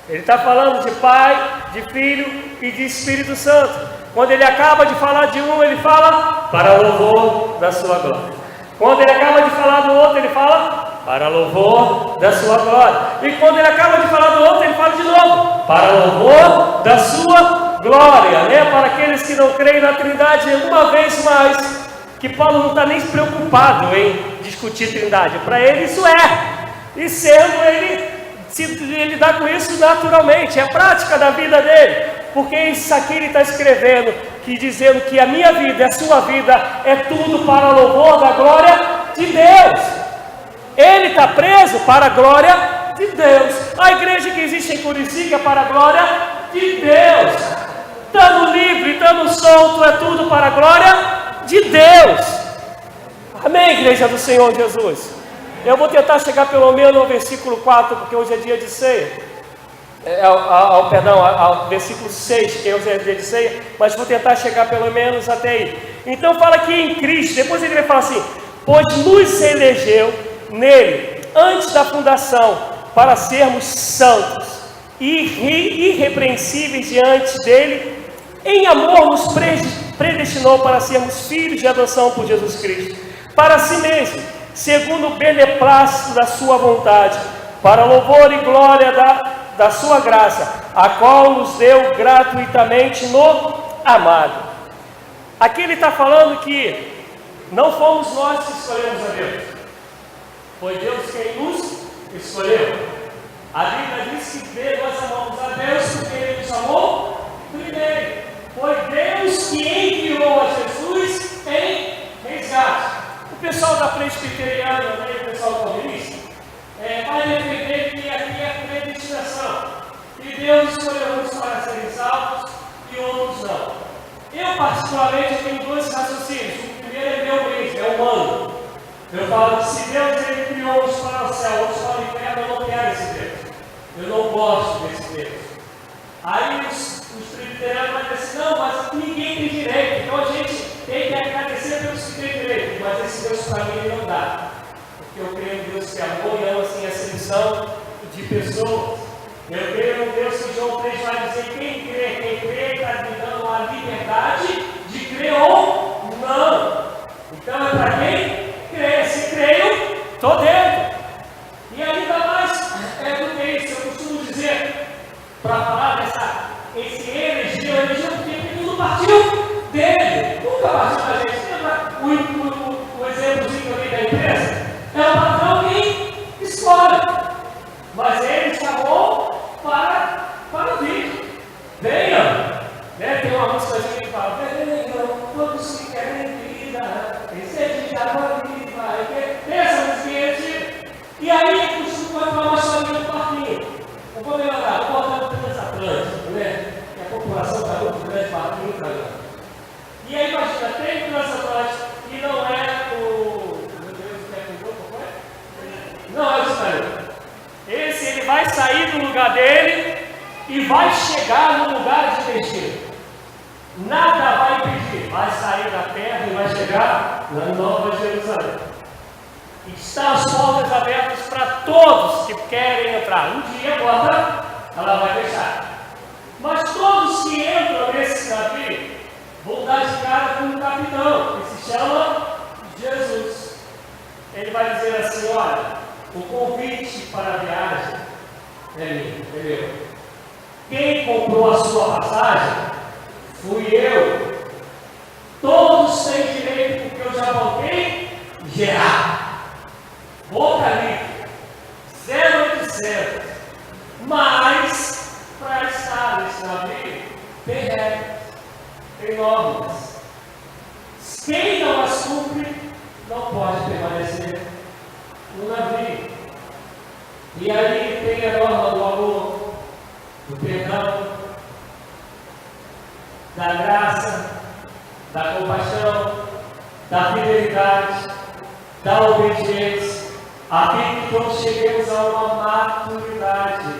Ele está falando de Pai, de Filho e de Espírito Santo. Quando ele acaba de falar de um, ele fala para louvor da sua glória. Quando ele acaba de falar do outro, ele fala para louvor da sua glória. E quando ele acaba de falar do outro, ele fala de novo para louvor da sua glória, né? Para aqueles que não creem na trindade, uma vez mais, que Paulo não está nem preocupado em discutir trindade. Para ele isso é, e sendo ele dá com isso naturalmente, é prática da vida dele, porque isso aqui ele está escrevendo, dizendo que a minha vida, a sua vida, é tudo para louvor da glória de Deus. Ele está preso para a glória de Deus. A igreja que existe em Curicica é para a glória de Deus. Estando livre, estando solto, é tudo para a glória de Deus. Amém, igreja do Senhor Jesus? Eu vou tentar chegar pelo menos ao versículo 4, porque hoje é dia de ceia. Ao versículo 6, que hoje é dia de ceia, mas vou tentar chegar pelo menos até aí. Então fala aqui em Cristo, depois ele vai falar assim: pois nos elegeu nele, antes da fundação, para sermos santos e irrepreensíveis diante dele, em amor nos predestinou para sermos filhos de adoção por Jesus Cristo, para si mesmo, segundo o beneplácito da sua vontade, para louvor e glória da sua graça, a qual nos deu gratuitamente no amado. Aqui ele está falando que não fomos nós que escolhemos a Deus, foi Deus quem nos escolheu. A Bíblia diz que nós amamos a Deus porque Ele nos amou primeiro. Foi Deus que enviou a Jesus em resgate. da presbiteriana, o pessoal comunista, vai defender que aqui é predestinação. E Deus escolheu uns para serem salvos e outros não. Eu, particularmente, tenho dois raciocínios. O primeiro é meu mesmo, é humano. Eu falo que se Deus ele criou uns para o céu, outros para o inferno, eu não quero esse Deus. Eu não gosto desse Deus. Aí os presbiterianos vão dizer assim, não, mas ninguém tem direito, então a gente tem que agradecer pelos que têm direito, mas esse Deus para mim não dá. Porque eu creio em Deus que é amor e ama assim a seleção de pessoas. Eu creio em Deus que João 3 vai dizer, quem crê está me dando a liberdade de crer ou não. Então é para quem crê. Se creio, estou dentro. E ainda mais do que isso, eu costumo dizer, para falar esse energia, porque tudo partiu dele. Nunca partiu da gente. Lembra o exemplozinho que eu dei da empresa? É o patrão quem escolhe. Mas ele chamou para vir. Venham. Tem uma música que fala, venham, todos que querem vida, tem sede de água viva. Tem essa música. E aí, costumo falar uma historinha do parquinho. Eu vou melhorar, eu vou botar no transatlântico, né? Que a população está muito grande, parquinho para lá. E aí, imagina, tem o transatlântico e não é o. Meu Deus, o que é que qual foi? Não é o Estranho. Esse ele vai sair do lugar dele e vai chegar no lugar de destino. Nada vai impedir. Vai sair da terra e vai chegar na Nova Jerusalém. Está as portas abertas para todos que querem entrar. Um dia a porta ela vai fechar. Mas todos que entram nesse navio vão dar de cara com um capitão, que se chama Jesus. Ele vai dizer assim, olha, o convite para a viagem é meu. Quem comprou a sua passagem fui eu. Todos têm direito, porque eu já voltei gerar. Boca livre, 0800. Mas, para estar nesse navio, tem regras, tem normas. Quem não as cumpre, não pode permanecer no navio. E aí tem a norma do amor, do perdão, da graça, da compaixão, da fidelidade, da obediência. A fim que todos cheguemos a uma maturidade.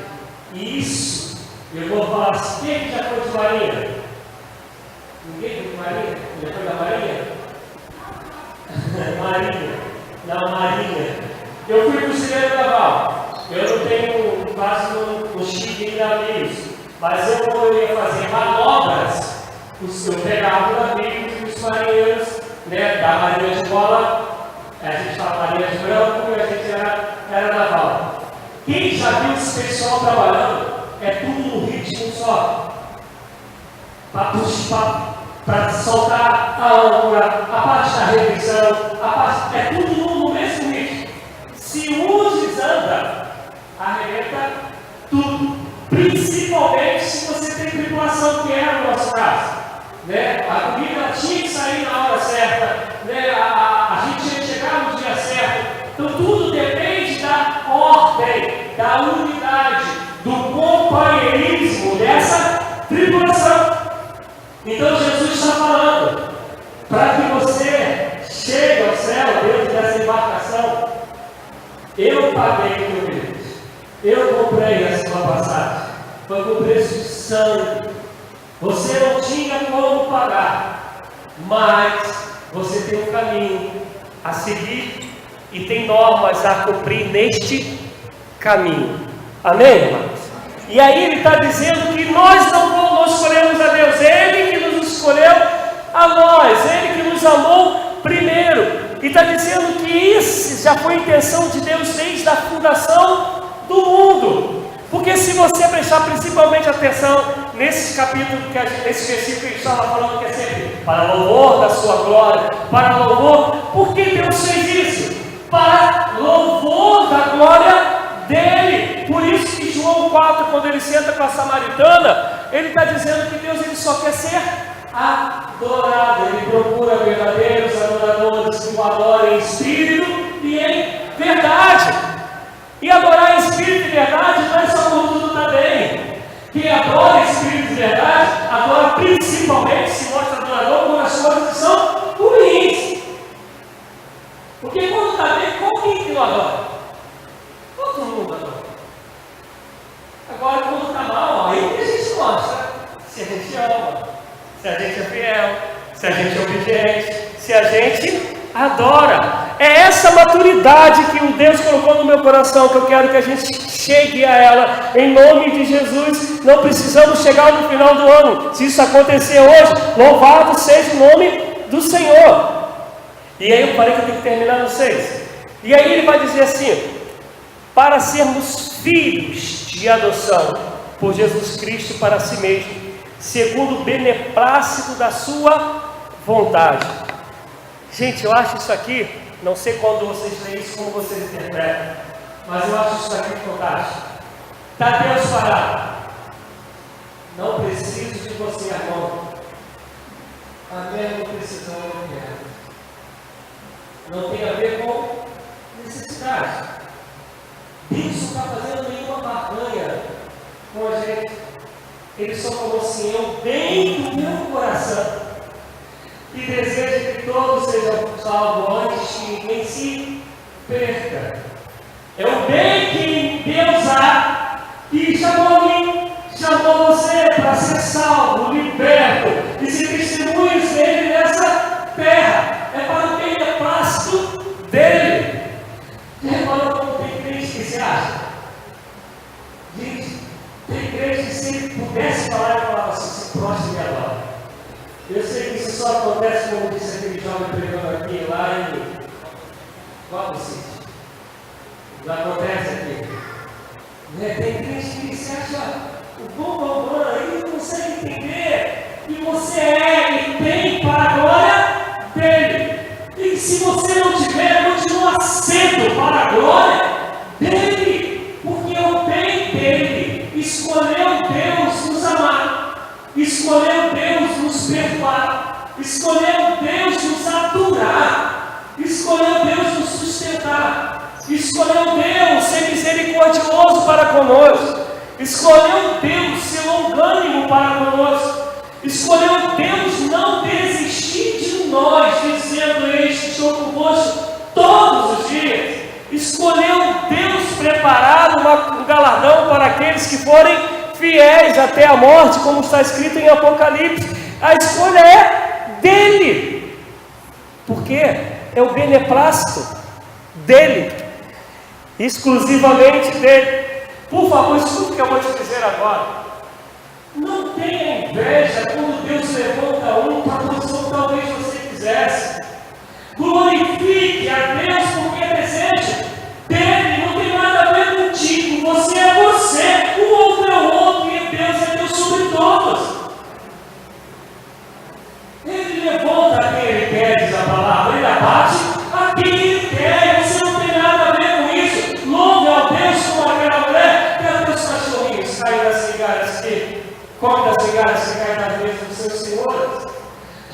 E isso, eu vou falar assim, quem já foi de Marinha? Ninguém foi de Marinha? Já foi da Marinha? Marinha. Na Marinha. Eu fui cozinheiro naval. Eu não tenho quase no chique de navios. Mas eu ia fazer manobras. Eu pegava o navio e os marinheiros, da Marinha de Bola. A gente fala Marinha de Branco e a gente era naval. Quem já viu esse pessoal trabalhando, é tudo no ritmo só. Para soltar a âncora, a parte da revisão, é tudo no mesmo ritmo. Se um desanda, arrebenta tudo. Principalmente se você tem tripulação, que era o nosso caso. A comida tinha que sair na hora certa, a gente tinha que chegar no dia certo. Então tudo depende da ordem, da unidade, do companheirismo dessa tripulação. Então Jesus está falando, para que você chegue ao céu dentro dessa embarcação, eu paguei o teu bilhete, eu comprei a sua passagem, foi com preço de sangue. Você não tinha como pagar, mas você tem um caminho a seguir e tem normas a cumprir neste caminho. Amém, irmãos? E aí ele está dizendo que nós não escolhemos a Deus, Ele que nos escolheu a nós, Ele que nos amou primeiro. E está dizendo que isso já foi a intenção de Deus desde a fundação do mundo. Porque se você prestar principalmente atenção nesse capítulo, nesse versículo que a gente estava falando, que é sempre para louvor da sua glória, para louvor, por que Deus fez isso? Para louvor da glória dele. Por isso que João 4, quando ele senta com a samaritana, ele está dizendo que Deus ele só quer ser adorado. Ele procura verdadeiros adoradores que o adorem em espírito e em verdade. E adorar em espírito e verdade não é só quando tudo está bem. Quem adora em espírito e verdade, adora principalmente, se mostra adorador quando as coisas são ruins. Porque quando está bem, qual quem que não adora? Todo mundo adora. Agora, quando está mal, aí que a gente mostra se a gente ama, se a gente é fiel, se a gente é obediente, se a gente adora. É essa maturidade que o Deus colocou no meu coração, que eu quero que a gente chegue a ela, em nome de Jesus. Não precisamos chegar no final do ano. Se isso acontecer hoje, louvado seja o nome do Senhor. E aí eu falei que eu tenho que terminar no 6. E aí ele vai dizer assim: para sermos filhos de adoção por Jesus Cristo para si mesmo, segundo o beneplácito da sua vontade. Gente, eu acho isso aqui, não sei quando vocês leem isso, como vocês interpretam, mas eu acho isso aqui fantástico. Está Deus parado? Não preciso de você agora. Amém, não precisamos, eu quero. Não tem a ver com necessidade. Deus não está fazendo nenhuma barganha com a gente. Ele só falou assim: eu dentro do meu coração e desejo que todos sejam salvos antes que ninguém se perca. É o bem que Deus há, que chamou a mim, chamou você para ser salvo, liberto e ser testemunhos dele nessa terra. É para o beneplácito dele. Reparou como tem crente que se acha? Gente, tem crente que se pudesse falar, eu falava assim: se prostre agora. Eu sei que isso só acontece, como disse aquele jovem pregando aqui, lá em qual sítio? Não acontece aqui. Tem crente que se acha o bom aí, não consegue entender que você é e tem para a glória dele. E se você não tiver, continua sendo para a glória dele, porque é o bem dele. Escolheu Deus nos amar, escolheu Deus nos perdoar, escolheu Deus nos aturar, escolheu Deus nos sustentar, escolheu Deus ser misericordioso para conosco, escolheu Deus ser longânimo para conosco, escolheu Deus não desistir de nós, dizendo: eis que estou convosco todos os dias. Escolheu Deus preparar um galardão para aqueles que forem fiéis até a morte, como está escrito em Apocalipse. A escolha é dele, porque é o beneplácito dele, exclusivamente dele. Por favor, escute o que eu vou te dizer agora. Não tenha inveja quando Deus levanta um para a posição que talvez você quisesse. Glorifique a Deus porque é desejo dele, não tem nada a ver contigo. Você é você, o outro é o outro, e Deus é Deus sobre todos. Ele levanta a quem ele quer, diz a palavra, ele abate a quem ele quer. Você não tem nada a ver com isso. Louve ao Deus como aquela mulher que até os cachorrinhos caem das cigarras que come das cigarras que caem nas mesas dos seus senhores.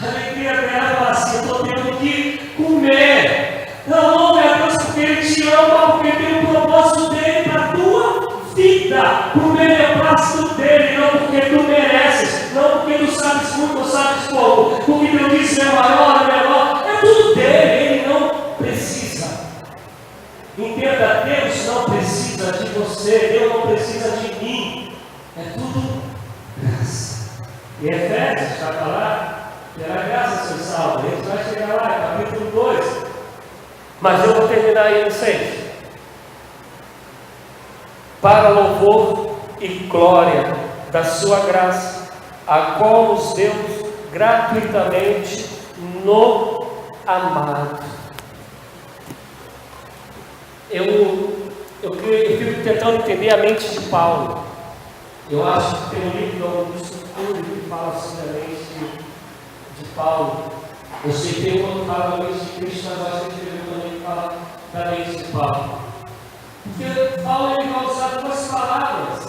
A alegria dela fala assim: eu estou tendo que comer. Não, louve a Deus porque Ele te ama, porque tem um propósito dele para a tua vida, para o beneplácito dele, não porque tu mereces, não porque tu sabes muito ou sabes pouco, porque teu dízimo é maior, menor, é tudo dele, ele não precisa. Entenda, Deus não precisa de você, Deus não precisa de mim, é tudo graça. E Efésios está falando: pela graça sois salvos. A gente vai chegar lá, capítulo 2. Mas eu vou terminar aí no 6. Para louvor e glória da sua graça, a qual nos deu gratuitamente no amado. Eu fico tentando entender a mente de Paulo. Eu acho que tem um livro do Augusto Cury que fala sobre a mente de Paulo. Eu sei que tem um outro que fala da mente de Cristo, mas eu acho que ele também fala da mente de Paulo. Porque Paulo ele vai usar duas palavras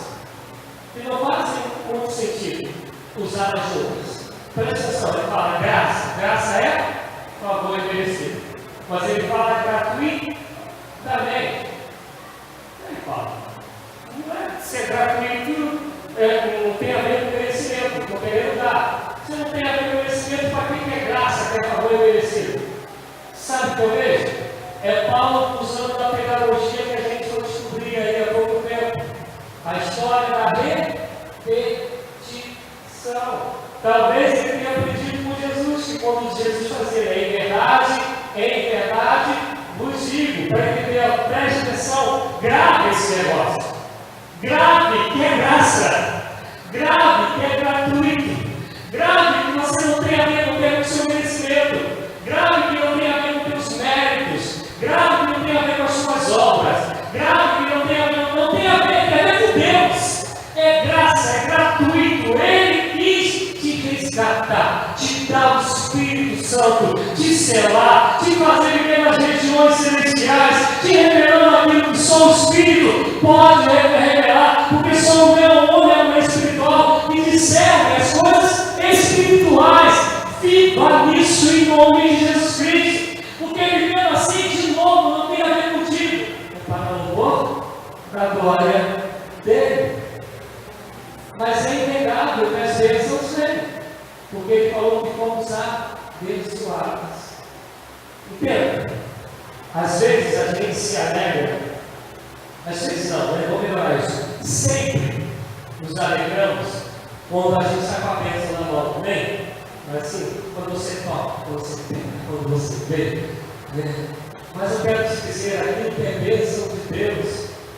que não fazem muito sentido usadas juntas. Presta atenção, ele fala graça. Graça é favor merecido. Mas ele fala gratuito também. Ele fala. Não é ser gratuito, não tem a ver com merecimento, estou querendo dar. Se não tem a ver com merecimento, para quem é graça, que é favor merecido? Sabe o que eu vejo? É Paulo usando uma pedagogia que a gente foi descobrir aí há pouco tempo. A história da repetição. Talvez ele tenha aprendido com Jesus, que quando Jesus fazia em verdade, vos digo, para entender, preste atenção, grave esse negócio. Grave que é graça. Grave que é gratuito. Grave que você não tem a ver com o seu merecimento. Grave que não tem a ver com os teus méritos. Grave que não tem a ver com as suas obras. Grave que não tem a ver com Deus. É graça, é gratuito. Ele quis te resgatar, te dar o Espírito Santo, te selar, te fazer viver nas regiões celestiais, te revelando aquilo que só o Espírito pode revelar, porque só o meu homem é espiritual e discerne as coisas espirituais. Viva nisso em nome de Jesus Cristo, porque vivendo assim de novo não tem a ver contigo, é para o louvor da glória dele. Mas é inegável que as bênçãos vêm, porque ele falou que vamos abençoados. Entenda? Às vezes a gente se alegra, às vezes não, né? Vou melhorar isso. Sempre nos alegramos quando a gente sai com a bênção na mão, também. Mas assim, quando você toca, quando você pega, quando você vê. Né? Mas eu quero te dizer, aquilo que é bênção de Deus,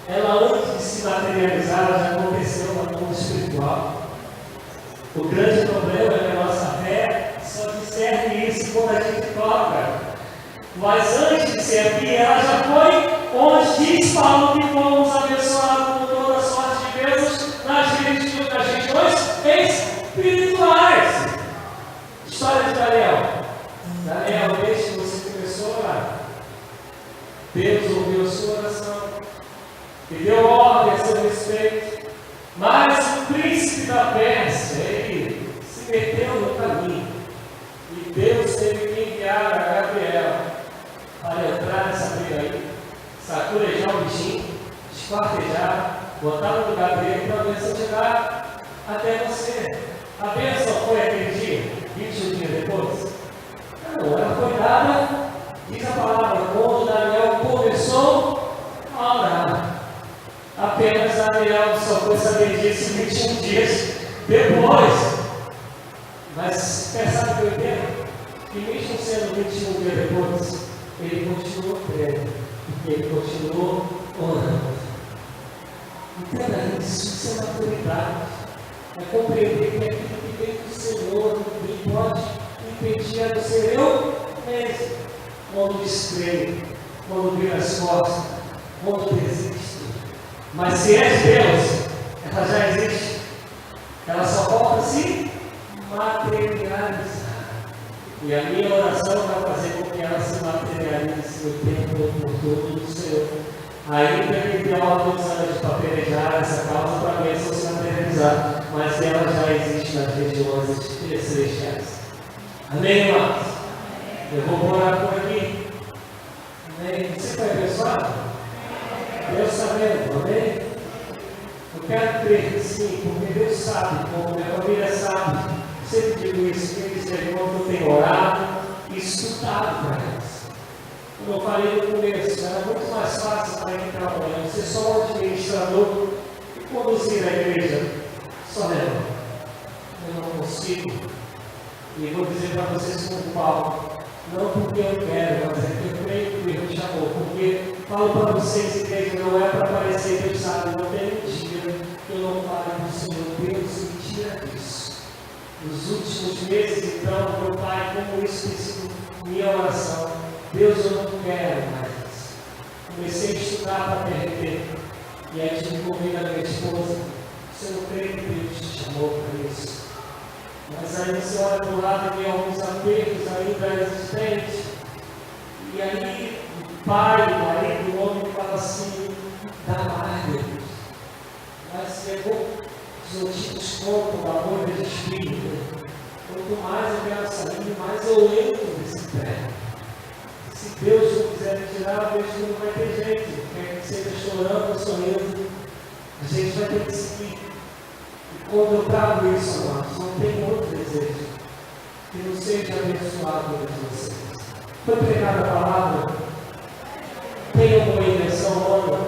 ela antes de se materializar, ela já aconteceu no mundo espiritual. O grande problema é que a nossa fé só discerne isso quando a gente toca. Mas antes de ser aqui, ela já foi onde diz Paulo que fomos abençoados com toda sorte de bênçãos nas regiões espirituais. História de Daniel. Daniel, desde que você começou a orar, Deus ouviu a sua oração e deu ordem a seu respeito. Mas o príncipe da Pérsia, ele se meteu no caminho. E Deus teve que enviar a Gabriel para entrar nessa briga aí, saculejar o bichinho, esquartejar, botar no lugar dele para a bênção chegar até você. A bênção foi aquele dia, 21 dias depois? Não, ela foi dada, diz a palavra, quando Daniel começou a orar. Apenas Daniel só foi saber disso 21 dias depois. Mas percebe que eu entendo? Que mesmo sendo 21 dias depois, ele continuou crendo, porque ele continuou orando. Entenda isso é maturidade. É compreender que aquilo que vem do Senhor, ninguém pode impedir a não ser eu mesmo. Quando descreio, quando viro as costas, quando desisto. Mas se é Deus, ela já existe. Ela só falta se materializar. E a minha oração vai fazer com que ela se materialize no tempo oportuno do Senhor. Ainda que tenha uma condição de papelejar essa causa para a bênção se materializar, mas ela já existe nas regiões celestiais. Amém, irmãos? Eu vou orar por aqui. Amém? Você foi abençoado? Deus está vendo, amém? Eu quero crer que sim, porque Deus sabe, como minha família sabe. Sempre digo isso, que eles eu tenho orado e escutado para eles. Como eu falei no começo, era muito mais fácil para quem estava olhando, ser só um administrador e conduzir a igreja. Só não. Eu não consigo. E vou dizer para vocês como Paulo, não porque eu quero, mas é que eu creio que Deus me chamou. Porque falo para vocês, igreja, não é para aparecer, Deus sabe, não tem um dia que eu não fale do Senhor. Deus me tira disso. Nos últimos meses, então, meu Pai, como isso tem sido minha oração, Deus, eu não quero mais isso. Comecei a estudar para perder. E aí tive convido a minha esposa. Você não crê que Deus te chamou para isso? Mas aí você olha do lado e tem alguns apertos ainda existentes. E aí o pai, o marido, o homem fala assim, dá mais, Deus. Mas levou os antigos contos da amor de espírito. Quanto mais eu quero sair, mais eu entro nesse pé. Se Deus não quiser me tirar, Deus não vai ter jeito. Quer que seja chorando ou sorrindo, a gente vai ter que seguir. E quando eu trago isso, amados, não tem outro desejo que não seja abençoado por vocês. Foi pregada a palavra? Tem alguma invenção nova?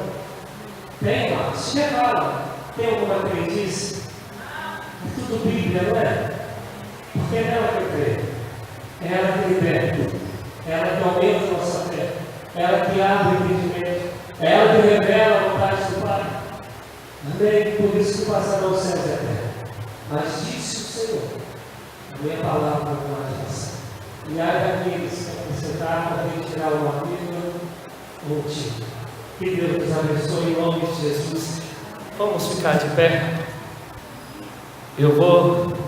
Tem, amados? Chegaram. Tem alguma crendice? É tudo Bíblia, não é? Porque é nela que eu creio. É ela que liberta. É ela que aumenta a nossa fé. É ela que abre o entendimento. É ela que revela a vontade do Pai. Amém? Por isso que passaram os céus e a terra. Mas disse o Senhor: a minha palavra não vai passar. E ai daqueles que acrescentar para retirar uma vírgula ou um tiro. Que Deus nos abençoe em nome de Jesus. Vamos ficar de pé. Eu vou